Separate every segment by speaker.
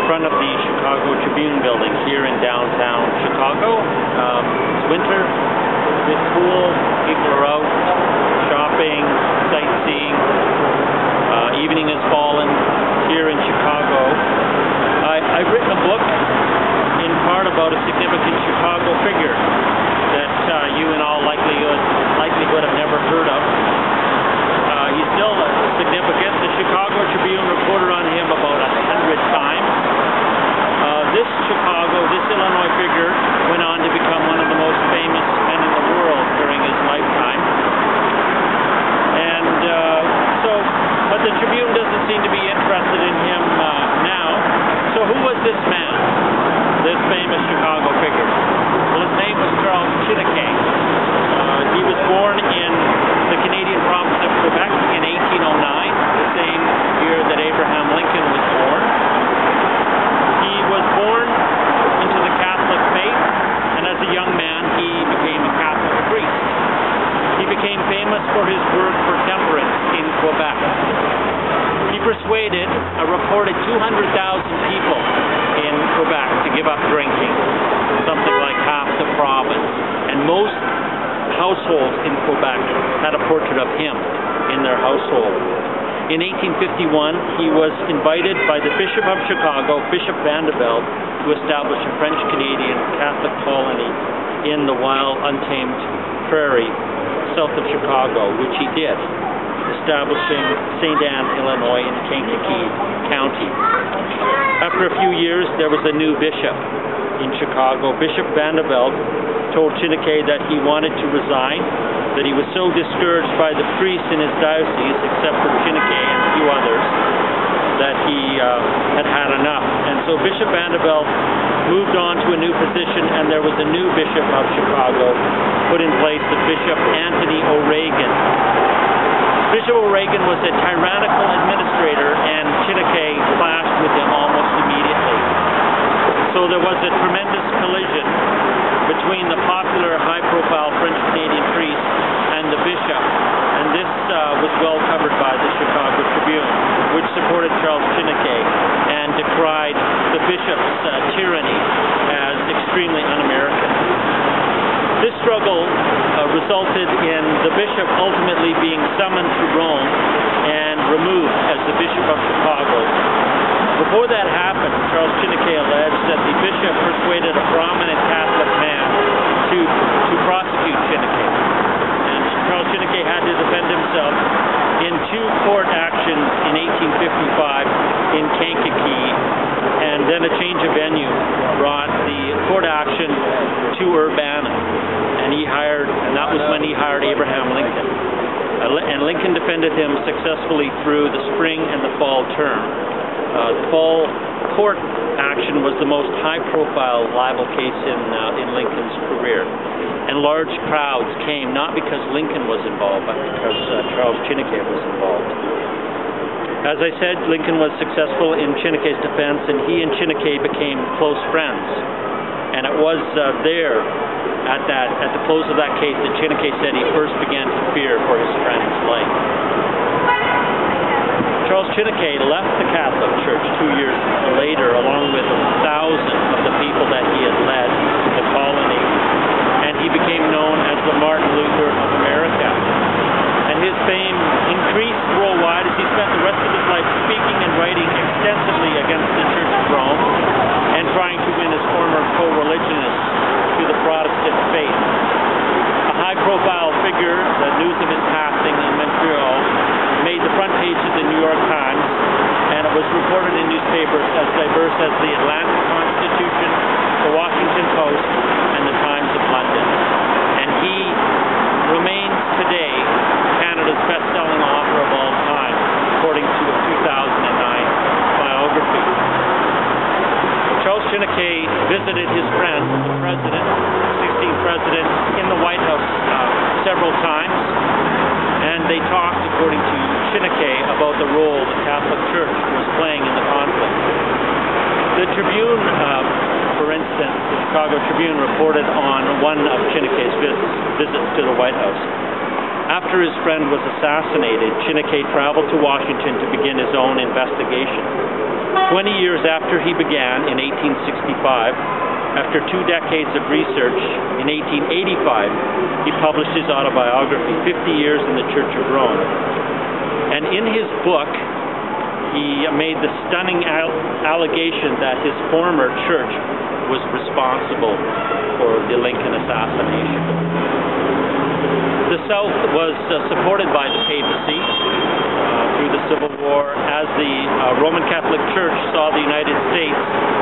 Speaker 1: front of the Chicago Tribune building here in downtown Chicago. It's winter, it's cool, people are out shopping, sightseeing, evening has fallen here in Chicago. I've written a book in part about a significant Chicago figure that you in all likelihood have never heard of. He's still significant. The Chicago Tribune reported on him about 100 times. This Illinois figure went on to become one of the most famous men in the world during his lifetime. But the Tribune doesn't seem to be interested in him now. So who was this man, this famous Chicago figure? Well, his name was Charles Chineke. He was born in the Canadian province of Quebec in 1809, the same year that Abraham Lincoln was born. He was born into the Catholic faith, and as a young man, he became a Catholic priest. He became famous for his work for temperance in Quebec. He persuaded a reported 200,000 people in Quebec to give up drinking, something like half the province, and most households in Quebec had a portrait of him in their household. In 1851, he was invited by the Bishop of Chicago, Bishop Vanderbilt, to establish a French-Canadian Catholic colony in the wild, untamed prairie south of Chicago, which he did, establishing St. Anne, Illinois, in Kankakee County. After a few years, there was a new bishop in Chicago. Bishop Vanderbilt told Chineke that he wanted to resign, that he was so discouraged by the priests in his diocese, except for Chineke and a few others, that he had had enough. And so Bishop Vanderbilt moved on to a new position, and there was a new bishop of Chicago put in place, the Bishop Anthony O'Regan. Bishop O'Regan was a tyrannical administrator, and Chineke clashed with him almost immediately. So there was a tremendous collision between the popular, high-profile French-Canadian priest and the bishop, and this was well covered by the Chicago Tribune, which supported Charles Chineke and decried the bishop's tyranny as extremely un-American. This struggle resulted in the bishop ultimately being summoned to Rome and removed as the Bishop of Chicago. Before that happened, Charles Chineke alleged that the bishop persuaded a prominent Catholic man to prosecute Chineke. And Charles Chineke had to defend himself in two court actions in 1855 in Kankakee, and then a change of venue brought the court action to Urbana, and that was when he hired Abraham Lincoln. And Lincoln defended him successfully through the spring and the fall term. The fall court action was the most high-profile libel case in Lincoln's career. And large crowds came, not because Lincoln was involved, but because Charles Chineke was involved. As I said, Lincoln was successful in Chineke's defense, and he and Chineke became close friends. And it was there, at the close of that case, that Chineke said he first began to fear for his friend's life. Charles Chineke left the Catholic Church 2 years later, along with 1,000 of the people that he had led in the colony, and he became known as the Martin Luther of America. And his fame increased worldwide as he spent the rest of his life speaking and writing extensively against the Church of Rome and trying to win his former co-religionists to the Protestant faith. A high-profile figure, the news of his passing in Montreal made the front page of the New York Times, and it was reported in newspapers as diverse as the Atlantic Constitution, the Washington Post, and the Times of London. And he remains today Canada's best-selling author of all time, according to a 2009 biography. Charles Chineke visited his friend, the president, 16th president, in the White House several times, and they talked, according to Chineke, about the role the Catholic Church was playing in the conflict. The Tribune, for instance, the Chicago Tribune reported on one of Chineke's visits to the White House. After his friend was assassinated, Chineke traveled to Washington to begin his own investigation. 20 years after he began in 1865, after 2 decades of research, in 1885, he published his autobiography, 50 Years in the Church of Rome. And in his book, he made the stunning allegation that his former church was responsible for the Lincoln assassination. The South was supported by the papacy through the Civil War, as the Roman Catholic Church saw the United States,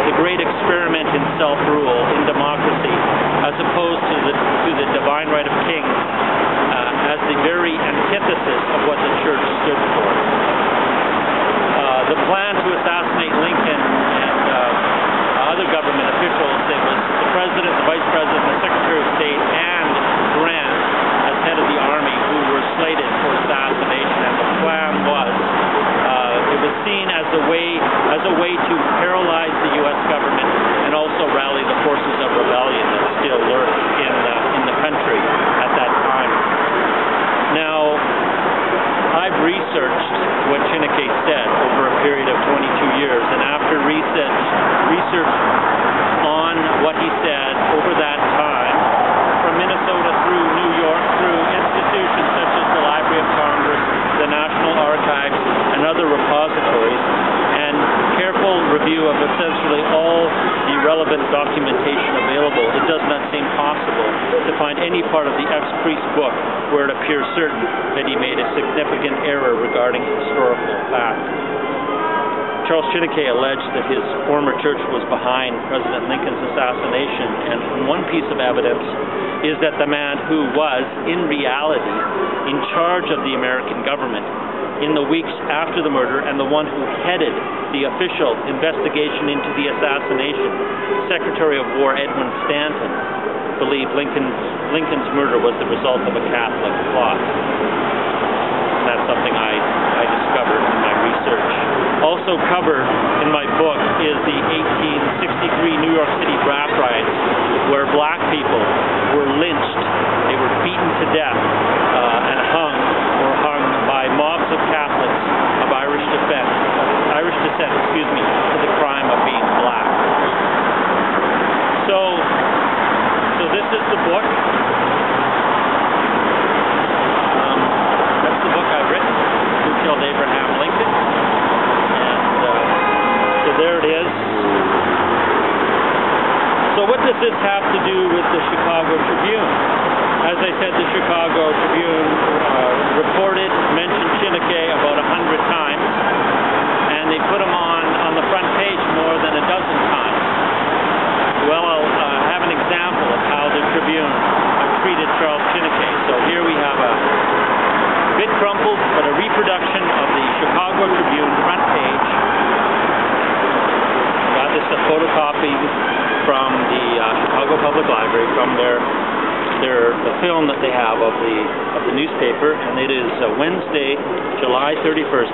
Speaker 1: the great experiment in self-rule, in democracy, as opposed to the divine right of kings, as the very antithesis of what the Church stood for. The plan to assassinate Lincoln and other government officials, it was the President, the Vice President, the Secretary of State, and Grant, as head of the Army, who were slated for assassination. And the plan was, it was seen as a way to paralyze the U.S. government and also rally the forces of rebellion that still lurked in the country at that time. Now, I've researched what Chineke said over a period of 22 years, and after research on what he said over that time, from Minnesota through New York, through institutions such as the Library of Congress, the National Archives, and other repositories, and careful review of essentially all the relevant documentation available, it does not seem possible to find any part of the ex-priest book where it appears certain that he made a significant error regarding historical fact. Charles Chineke alleged that his former church was behind President Lincoln's assassination, and one piece of evidence is that the man who was, in reality, in charge of the American government in the weeks after the murder, and the one who headed the official investigation into the assassination, Secretary of War Edwin Stanton, believed Lincoln's murder was the result of a Catholic plot. And that's something I discovered in my research. Also covered in my book is the 1863 New York City draft riots, where black people were lynched. They were beaten to death and hung by mobs of Catholics of Irish descent, for the crime of being black. So this is the book. That's the book I've written, Who Killed Abraham Lincoln. So there it is. So what does this have to do with the Chicago Tribune? As I said, the Chicago Tribune mentioned Chineke about 100 times, and they put him on the front page more than a dozen times. Well, I'll have an example of how the Tribune treated Charles Chineke. So here we have a bit crumpled, but a reproduction of the Chicago Tribune front page. Got this a photocopy from the Chicago Public Library, from the film that they have of the newspaper, and it is Wednesday, July 31st,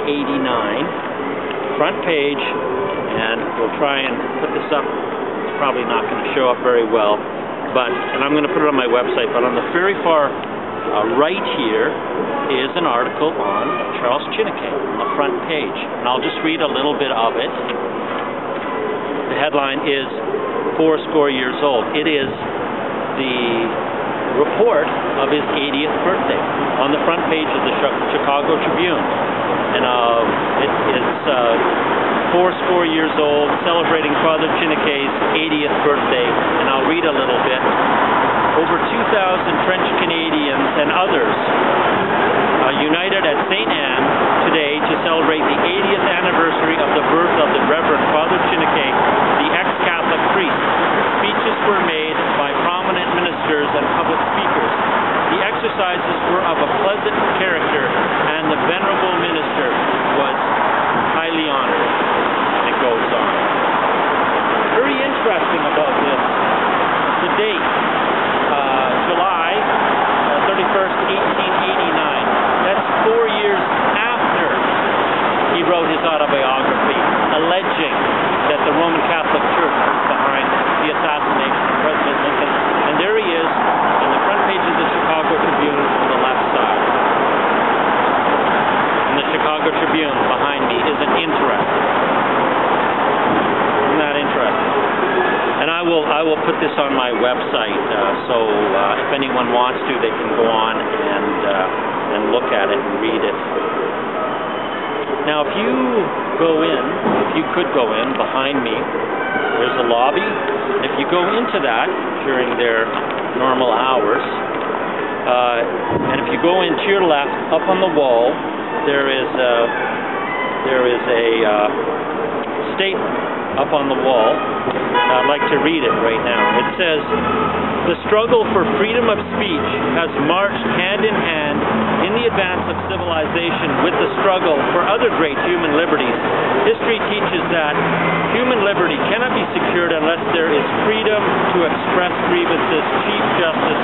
Speaker 1: 1889, front page, and we'll try and put this up. It's probably not going to show up very well, and I'm going to put it on my website, but on the very far right here is an article on Charles Chineke on the front page, and I'll just read a little bit of it. The headline is 80 years old. It is the report of his 80th birthday on the front page of the Chicago Tribune. And it is 80 years old, celebrating Father Chineke's 80th birthday. And I'll read a little bit. Over 2,000 French Canadians and others united at St. Anne today to celebrate the 80th anniversary of the birth of the Reverend Father Chineke, the ex-Catholic priest. Speeches were made by prominent ministers and public speakers. The exercises were of a pleasant character, and the venerable minister was highly honored. And it goes on. Very interesting about this, the date, July 31st, 1889. That's 4 years after he wrote his autobiography, alleging that the Roman Catholic Church was behind the assassination of President Lincoln. And there he is on the front page of the Chicago Tribune on the left side. put this on my website, so if anyone wants to, they can go on and look at it and read it. Now, if you could go in behind me, there's a lobby. If you go into that during their normal hours, and if you go in to your left, up on the wall, there is a statement up on the wall. I'd like to read it right now. It says, "The struggle for freedom of speech has marched hand in hand in the advance of civilization with the struggle for other great human liberties. History teaches that human liberty cannot be secured unless there is freedom to express grievances." Chief Justice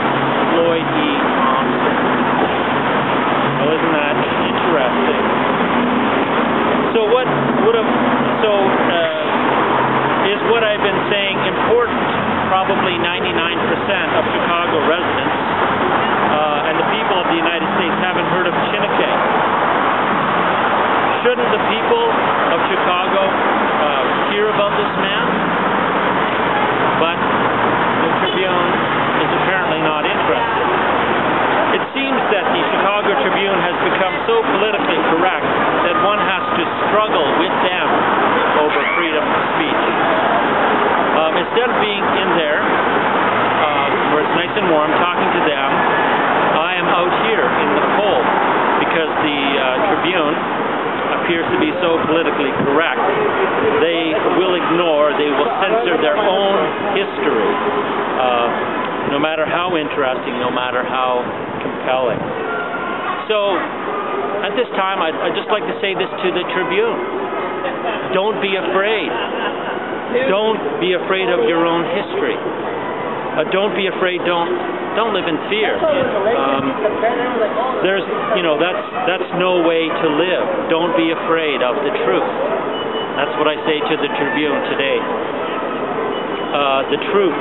Speaker 1: Lloyd E. Thompson. Well, isn't that interesting? So is what I've been saying important? Probably 99% of Chicago residents and the people of the United States haven't heard of Chineke. Shouldn't the people of Chicago hear about this man? But the Tribune is apparently not interested. It seems that the Chicago Tribune has become so politically correct that one has to struggle with them over freedom of speech. Instead of being in there, where it's nice and warm, talking to them, I am out here in the cold because the Tribune appears to be so politically correct. They will censor their own history, no matter how interesting, no matter how compelling. So, at this time, I'd just like to say this to the Tribune. Don't be afraid. Don't be afraid of your own history. Don't be afraid. Don't live in fear. That's no way to live. Don't be afraid of the truth. That's what I say to the Tribune today. The truth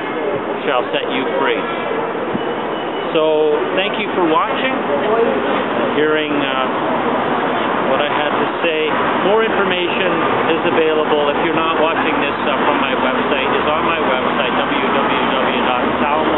Speaker 1: shall set you free. So thank you for watching, hearing what I had to say. More information is available. If you're not watching this from my website, is on my website, www.salmo